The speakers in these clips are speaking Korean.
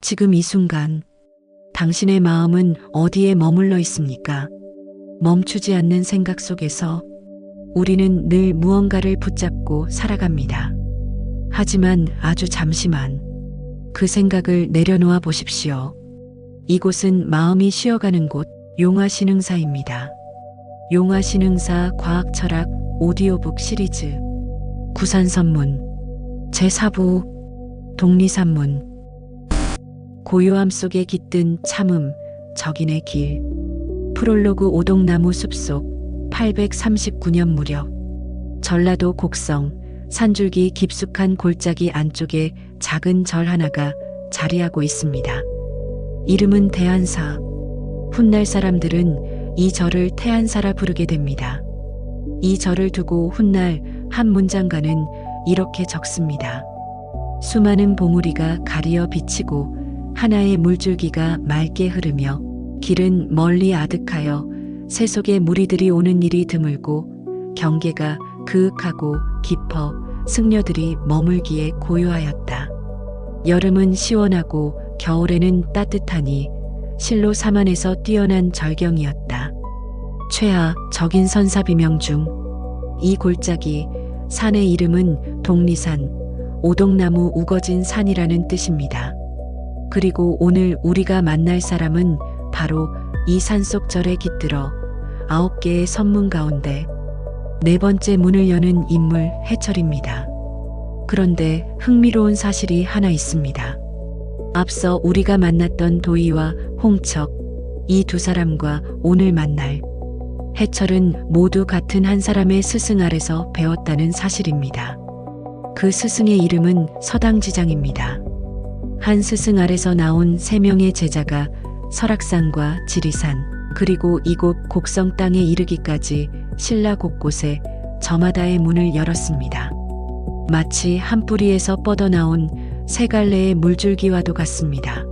지금 이 순간 당신의 마음은 어디에 머물러 있습니까? 멈추지 않는 생각 속에서 우리는 늘 무언가를 붙잡고 살아갑니다. 하지만 아주 잠시만 그 생각을 내려놓아 보십시오. 이곳은 마음이 쉬어가는 곳, 용화신흥사입니다. 용화신흥사 과학철학 오디오북 시리즈 구산선문 제4부 독리산문 고요함 속에 깃든 참음 적인의 길 프롤로그 오동나무 숲속 839년 무렵 전라도 곡성 산줄기 깊숙한 골짜기 안쪽에 작은 절 하나가 자리하고 있습니다. 이름은 태안사. 훗날 사람들은 이 절을 태안사라 부르게 됩니다. 이 절을 두고 훗날 한 문장가는 이렇게 적습니다. 수많은 봉우리가 가리어 비치고 하나의 물줄기가 맑게 흐르며 길은 멀리 아득하여 새 속에 무리들이 오는 일이 드물고 경계가 그윽하고 깊어 승려들이 머물기에 고요하였다. 여름은 시원하고 겨울에는 따뜻하니 실로 사만에서 뛰어난 절경이었다. 최하 적인 선사 비명 중 이 골짜기 산의 이름은 독리산, 오동나무 우거진 산이라는 뜻입니다. 그리고 오늘 우리가 만날 사람은 바로 이 산속 절에 깃들어 9개의 선문 가운데 4번째 문을 여는 인물 해철입니다. 그런데 흥미로운 사실이 하나 있습니다. 앞서 우리가 만났던 도희와 홍척, 이 두 사람과 오늘 만날 해철은 모두 같은 한 사람의 스승 아래서 배웠다는 사실입니다. 그 스승의 이름은 서당지장입니다. 한 스승 아래서 나온 3명의 제자가 설악산과 지리산 그리고 이곳 곡성 땅에 이르기까지 신라 곳곳에 저마다의 문을 열었습니다. 마치 한 뿌리에서 뻗어나온 세 갈래의 물줄기와도 같습니다.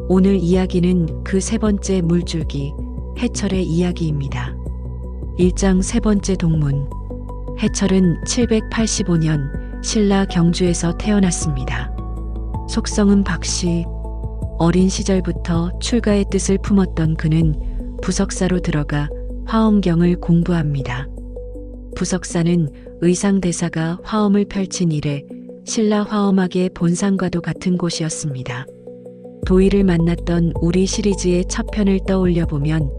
오늘 이야기는 그 3번째 물줄기 해철의 이야기입니다. 1장 3번째 동문. 해철은 785년 신라 경주에서 태어났습니다. 속성은 박씨. 어린 시절부터 출가의 뜻을 품었던 그는 부석사로 들어가 화엄경을 공부합니다. 부석사는 의상대사가 화엄을 펼친 이래 신라 화엄학의 본산과도 같은 곳이었습니다. 도희를 만났던 우리 시리즈의 첫 편을 떠올려 보면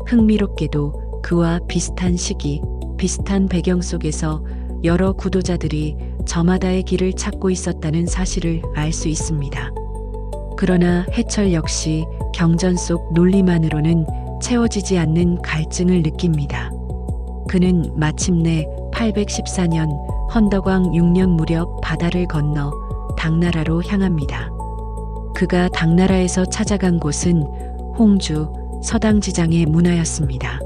흥미롭게도 그와 비슷한 시기, 비슷한 배경 속에서 여러 구도자들이 저마다의 길을 찾고 있었다는 사실을 알 수 있습니다. 그러나 해철 역시 경전 속 논리만으로는 채워지지 않는 갈증을 느낍니다. 그는 마침내 814년 헌덕왕 6년 무렵 바다를 건너 당나라로 향합니다. 그가 당나라에서 찾아간 곳은 홍주 서당지장의 문화였습니다.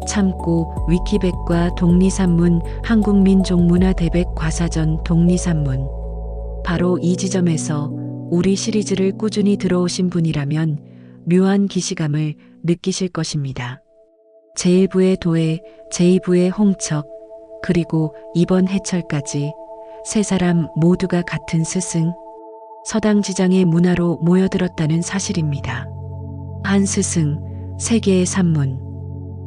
참고 위키백과 독리산문 한국민족문화대백 과사전 독리산문 바로 이 지점에서 우리 시리즈를 꾸준히 들어오신 분이라면 묘한 기시감을 느끼실 것입니다. 제1부의 도해, 제2부의 홍척, 그리고 이번 해철까지 세 사람 모두가 같은 스승, 서당지장의 문화로 모여들었다는 사실입니다. 한 스승, 3개의 산문,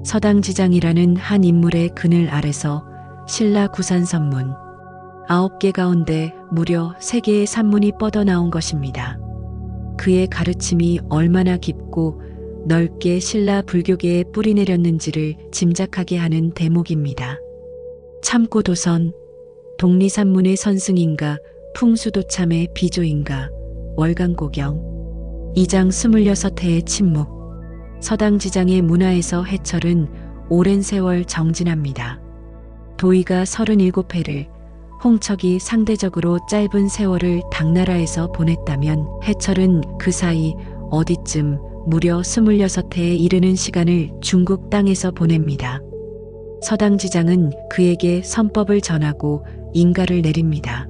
서당지장이라는 한 인물의 그늘 아래서 신라 구산선문, 9개 가운데 무려 3개의 산문이 뻗어나온 것입니다. 그의 가르침이 얼마나 깊고 넓게 신라 불교계에 뿌리내렸는지를 짐작하게 하는 대목입니다. 참고도선, 독리산문의 선승인가 풍수도참의 비조인가 월간고경 2장 26회의 침묵 서당지장의 문화에서 해철은 오랜 세월 정진합니다. 도희가 37회를 홍척이 상대적으로 짧은 세월을 당나라에서 보냈다면 해철은 그 사이 어디쯤 무려 26회에 이르는 시간을 중국 땅에서 보냅니다. 서당지장은 그에게 선법을 전하고 인가를 내립니다.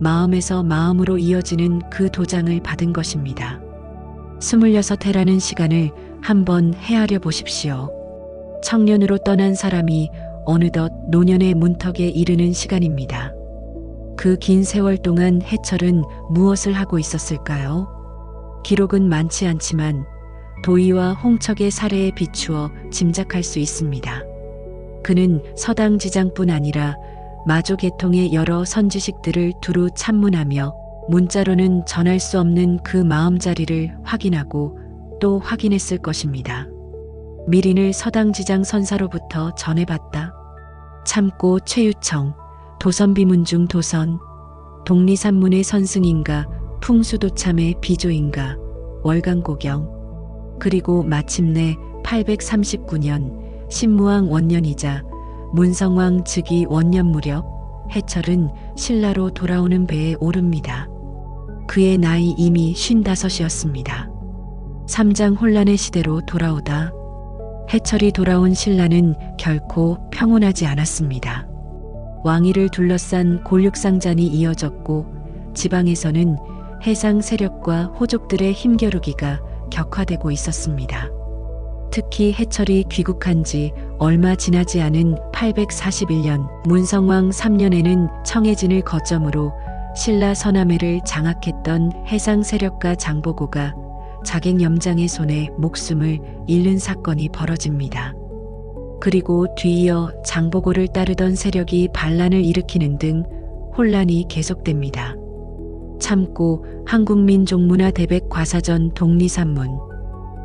마음에서 마음으로 이어지는 그 도장을 받은 것입니다. 26회라는 시간을 한번 헤아려 보십시오. 청년으로 떠난 사람이 어느덧 노년의 문턱에 이르는 시간입니다. 그 긴 세월 동안 해철은 무엇을 하고 있었을까요? 기록은 많지 않지만 도의와 홍척의 사례에 비추어 짐작할 수 있습니다. 그는 서당지장뿐 아니라 마조 계통의 여러 선지식들을 두루 참문하며 문자로는 전할 수 없는 그 마음자리를 확인하고 또 확인했을 것입니다. 미린을 서당지장 선사로부터 전해받다. 참고 최유청, 도선비문 중 도선, 독리산문의 선승인가, 풍수도참의 비조인가, 월간고경, 그리고 마침내 839년 신무왕 원년이자 문성왕 즉위 원년 무렵 해철은 신라로 돌아오는 배에 오릅니다. 그의 나이 이미 55이었습니다. 삼장 혼란의 시대로 돌아오다 해철이 돌아온 신라는 결코 평온하지 않았습니다. 왕위를 둘러싼 골육상잔이 이어졌고 지방에서는 해상 세력과 호족들의 힘겨루기가 격화되고 있었습니다. 특히 해철이 귀국한 지 얼마 지나지 않은 841년 문성왕 3년에는 청해진을 거점으로 신라 서남해를 장악했던 해상 세력가 장보고가 자객염장의 손에 목숨을 잃는 사건이 벌어집니다. 그리고 뒤이어 장보고를 따르던 세력이 반란을 일으키는 등 혼란이 계속됩니다. 참고 한국민족문화 대백 과사전 독리산문.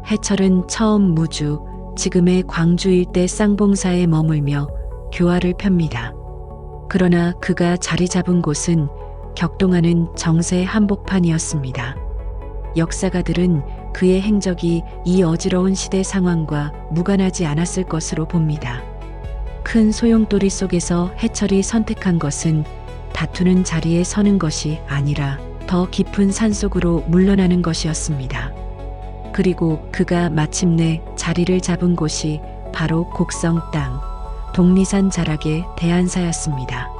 해철은 처음 무주, 지금의 광주 일대 쌍봉사에 머물며 교화를 펴니다. 그러나 그가 자리 잡은 곳은 격동하는 정세 한복판이었습니다. 역사가들은 그의 행적이 이 어지러운 시대 상황과 무관하지 않았을 것으로 봅니다. 큰 소용돌이 속에서 해철이 선택한 것은 다투는 자리에 서는 것이 아니라 더 깊은 산속으로 물러나는 것이었습니다. 그리고 그가 마침내 자리를 잡은 곳이 바로 곡성 땅, 독리산 자락의 대안사였습니다.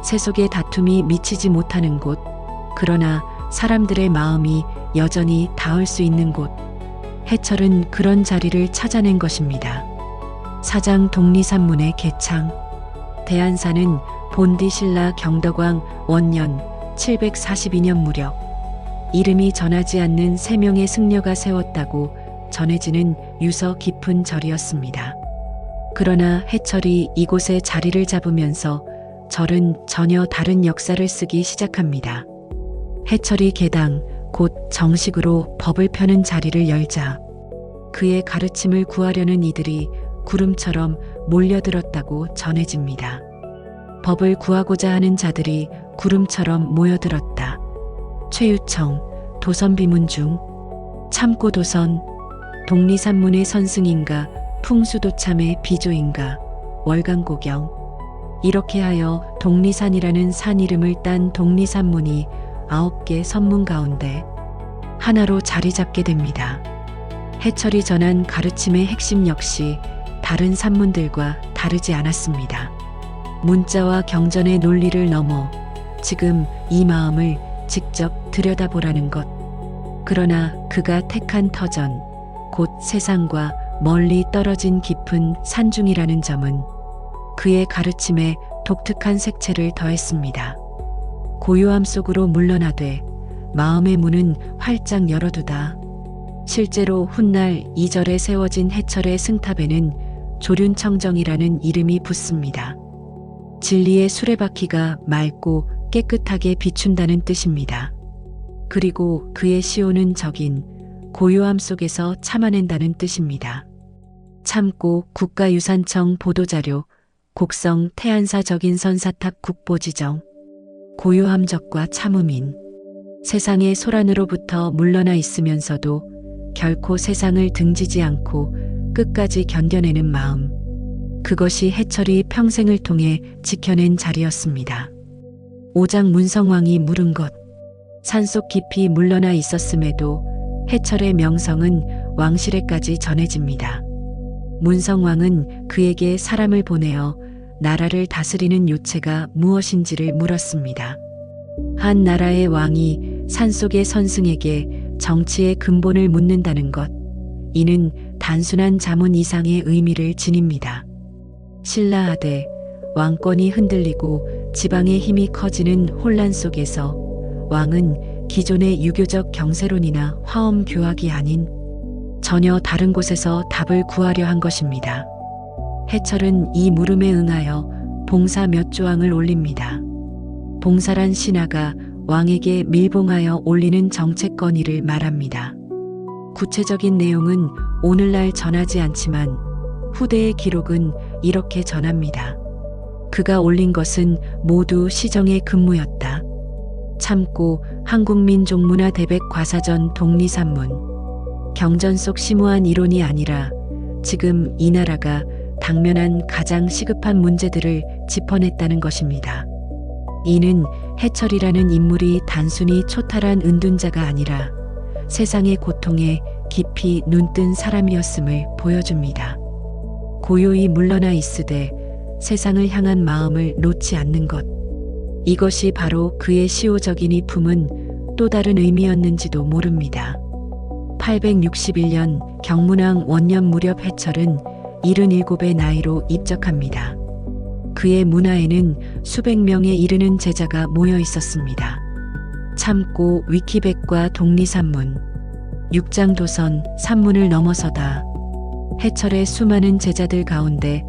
세속의 다툼이 미치지 못하는 곳, 그러나 사람들의 마음이 여전히 닿을 수 있는 곳. 해철은 그런 자리를 찾아낸 것입니다. 사장 독리산문의 개창. 대안사는 본디 신라 경덕왕 원년 742년 무렵 이름이 전하지 않는 3명의 승려가 세웠다고 전해지는 유서 깊은 절이었습니다. 그러나 해철이 이곳에 자리를 잡으면서 절은 전혀 다른 역사를 쓰기 시작합니다. 해철이 개당, 곧 정식으로 법을 펴는 자리를 열자 그의 가르침을 구하려는 이들이 구름처럼 몰려들었다고 전해집니다. 법을 구하고자 하는 자들이 구름처럼 모여들었다. 최유청, 도선비문 중 참고 도선, 독리산문의 선승인가, 풍수도참의 비조인가, 월간고경. 이렇게 하여 독리산이라는 산 이름을 딴 독리산문이 9개 선문 가운데 하나로 자리 잡게 됩니다. 해철이 전한 가르침의 핵심 역시 다른 산문들과 다르지 않았습니다. 문자와 경전의 논리를 넘어 지금 이 마음을 직접 들여다보라는 것. 그러나 그가 택한 터전, 곧 세상과 멀리 떨어진 깊은 산중이라는 점은 그의 가르침에 독특한 색채를 더했습니다. 고요함 속으로 물러나되 마음의 문은 활짝 열어두다. 실제로 훗날 2절에 세워진 해철의 승탑에는 조륜청정이라는 이름이 붙습니다. 진리의 수레바퀴가 맑고 깨끗하게 비춘다는 뜻입니다. 그리고 그의 시호는 적인 고요함 속에서 참아낸다는 뜻입니다. 참고 국가유산청 보도자료, 곡성 태안사 적인선사탑 국보지정. 고요함적과 참음인. 세상의 소란으로부터 물러나 있으면서도 결코 세상을 등지지 않고 끝까지 견뎌내는 마음. 그것이 해철이 평생을 통해 지켜낸 자리였습니다. 오장 문성왕이 물은 것. 산속 깊이 물러나 있었음에도 해철의 명성은 왕실에까지 전해집니다. 문성왕은 그에게 사람을 보내어 나라를 다스리는 요체가 무엇인지를 물었습니다. 한 나라의 왕이 산속의 선승에게 정치의 근본을 묻는다는 것. 이는 단순한 자문 이상의 의미를 지닙니다. 신라하되 왕권이 흔들리고 지방의 힘이 커지는 혼란 속에서 왕은 기존의 유교적 경세론이나 화엄 교학이 아닌 전혀 다른 곳에서 답을 구하려 한 것입니다. 해철은 이 물음에 응하여 봉사 몇 조항을 올립니다. 봉사란 신하가 왕에게 밀봉하여 올리는 정책 건의를 말합니다. 구체적인 내용은 오늘날 전하지 않지만 후대의 기록은 이렇게 전합니다. 그가 올린 것은 모두 시정의 근무였다. 참고 한국민족문화 대백 과사전 독리산문. 경전 속 심오한 이론이 아니라 지금 이 나라가 당면한 가장 시급한 문제들을 짚어냈다는 것입니다. 이는 해철이라는 인물이 단순히 초탈한 은둔자가 아니라 세상의 고통에 깊이 눈뜬 사람이었음을 보여줍니다. 고요히 물러나 있으되 세상을 향한 마음을 놓지 않는 것. 이것이 바로 그의 시호적인이 품은 또 다른 의미였는지도 모릅니다. 861년 경문왕 원년 무렵 해철은 77의 나이로 입적합니다. 그의 문하에는 수백 명에 이르는 제자가 모여 있었습니다. 참고 위키백과 독리산문, 육장도선, 산문을 넘어서다 해철의 수많은 제자들 가운데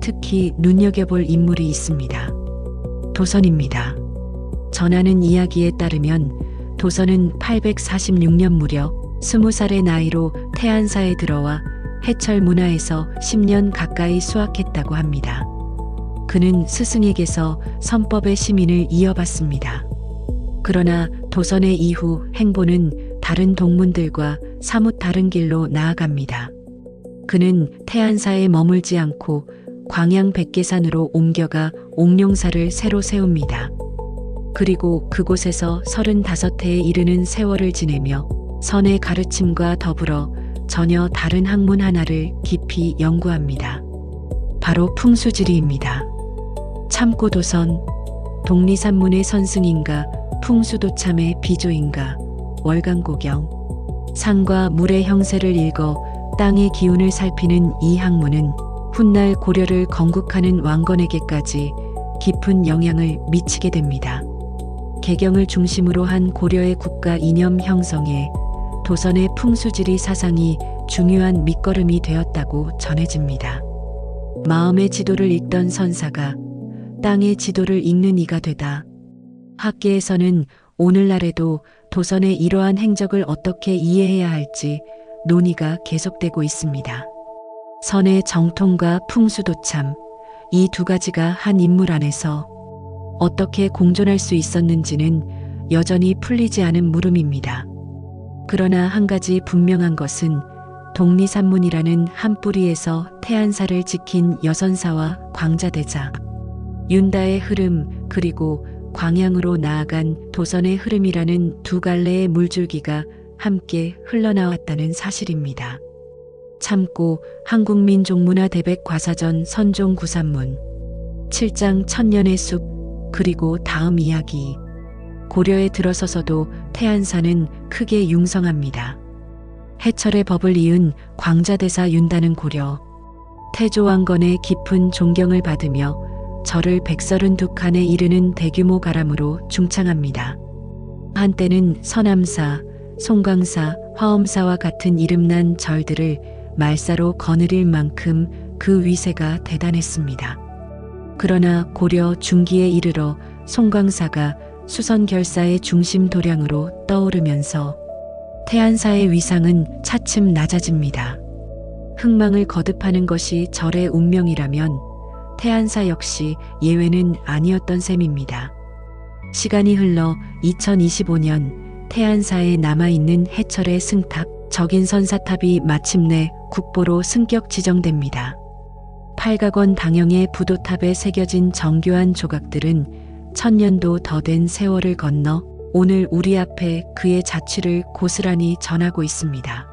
특히 눈여겨볼 인물이 있습니다. 도선입니다. 전하는 이야기에 따르면 도선은 846년 무렵 20살의 나이로 태안사에 들어와 해철 문화에서 10년 가까이 수학했다고 합니다. 그는 스승에게서 선법의 시민을 이어받습니다. 그러나 도선의 이후 행보는 다른 동문들과 사뭇 다른 길로 나아갑니다. 그는 태안사에 머물지 않고 광양 백계산으로 옮겨가 옥룡사를 새로 세웁니다. 그리고 그곳에서 35해에 이르는 세월을 지내며 선의 가르침과 더불어 전혀 다른 학문 하나를 깊이 연구합니다. 바로 풍수지리입니다. 참고 도선, 독리산문의 선승인가, 풍수도참의 비조인가, 월간고경, 산과 물의 형세를 읽어 땅의 기운을 살피는 이 학문은 훗날 고려를 건국하는 왕건에게까지 깊은 영향을 미치게 됩니다. 개경을 중심으로 한 고려의 국가 이념 형성에 도선의 풍수지리 사상이 중요한 밑거름이 되었다고 전해집니다. 마음의 지도를 읽던 선사가 땅의 지도를 읽는 이가 되다. 학계에서는 오늘날에도 도선의 이러한 행적을 어떻게 이해해야 할지 논의가 계속되고 있습니다. 선의 정통과 풍수도참, 이 두 가지가 한 인물 안에서 어떻게 공존할 수 있었는지는 여전히 풀리지 않은 물음입니다. 그러나 한 가지 분명한 것은 독리산문이라는 한 뿌리에서 태안사를 지킨 여선사와 광자대자, 윤다의 흐름 그리고 광양으로 나아간 도선의 흐름이라는 두 갈래의 물줄기가 함께 흘러나왔다는 사실입니다. 참고 한국민족문화 대백 과사전 선종 구산문 7장 천년의 숲 그리고 다음 이야기. 고려에 들어서서도 태안사는 크게 융성합니다. 해철의 법을 이은 광자대사 윤다는 고려 태조왕건의 깊은 존경을 받으며 절을 132칸에 이르는 대규모 가람으로 중창합니다. 한때는 서남사, 송광사, 화엄사와 같은 이름난 절들을 말사로 거느릴 만큼 그 위세가 대단했습니다. 그러나 고려 중기에 이르러 송광사가 수선결사의 중심 도량으로 떠오르면서 태안사의 위상은 차츰 낮아집니다. 흥망을 거듭하는 것이 절의 운명이라면 태안사 역시 예외는 아니었던 셈입니다. 시간이 흘러 2025년 태안사에 남아있는 해철의 승탑 적인선사탑이 마침내 국보로 승격 지정됩니다. 팔각원 당형의 부도탑에 새겨진 정교한 조각들은 천년도 더 된 세월을 건너 오늘 우리 앞에 그의 자취를 고스란히 전하고 있습니다.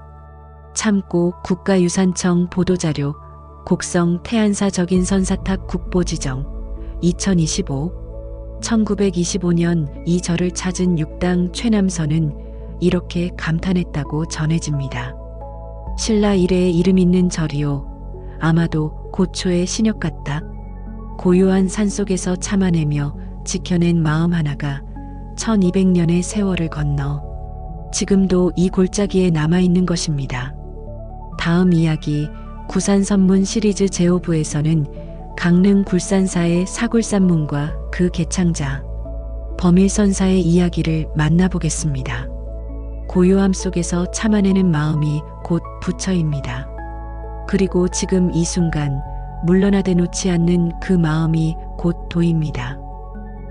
참고 국가유산청 보도자료 곡성 태안사 적인선사탑 국보 지정 2025 1925년 이 절을 찾은 육당 최남선은 이렇게 감탄했다고 전해집니다. 신라 이래에 이름 있는 절이요. 아마도 고초의 신역 같다. 고요한 산속에서 참아내며 지켜낸 마음 하나가 1200년의 세월을 건너 지금도 이 골짜기에 남아있는 것입니다. 다음 이야기 구산선문 시리즈 제5부에서는 강릉 굴산사의 사굴산문과 그 개창자 범일선사의 이야기를 만나보겠습니다. 고요함 속에서 참아내는 마음이 곧 부처입니다. 그리고 지금 이 순간 물러나대 놓지 않는 그 마음이 곧 도입니다.